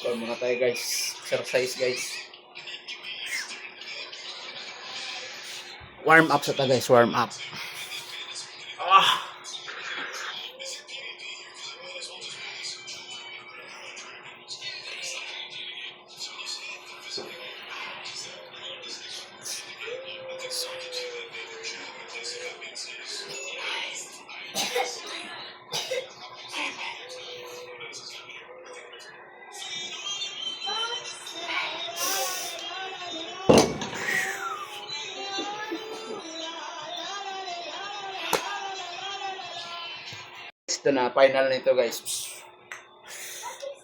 So muna tayo guys. Exercise guys. Warm up sa ta guys. Warm up. Ah! Ito na, final nito guys.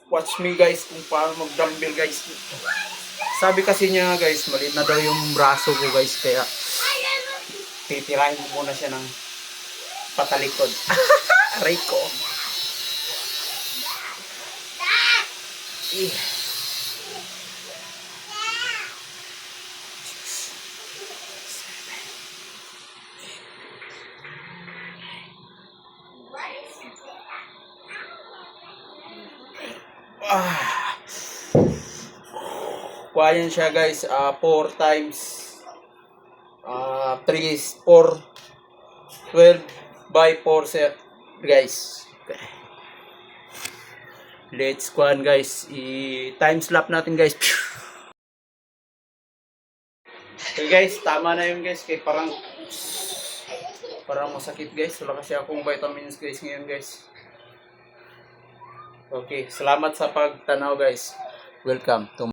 Watch me guys kung paano mag-dumbbell guys. Sabi kasi niya guys, maliit na daw yung braso ko guys. Kaya titirahin ko muna siya ng patalikod. Aray ko. Kuha yan siya guys, 4 times 3 is 4 12 by 4 set guys. Okay. Let's kuhan guys, i-time slap natin guys. Okay guys, tama na yun guys, kay parang masakit guys. Wala kasi akong vitamins guys ngayon guys. Okay, salamat sa pagtanaw guys. Welcome to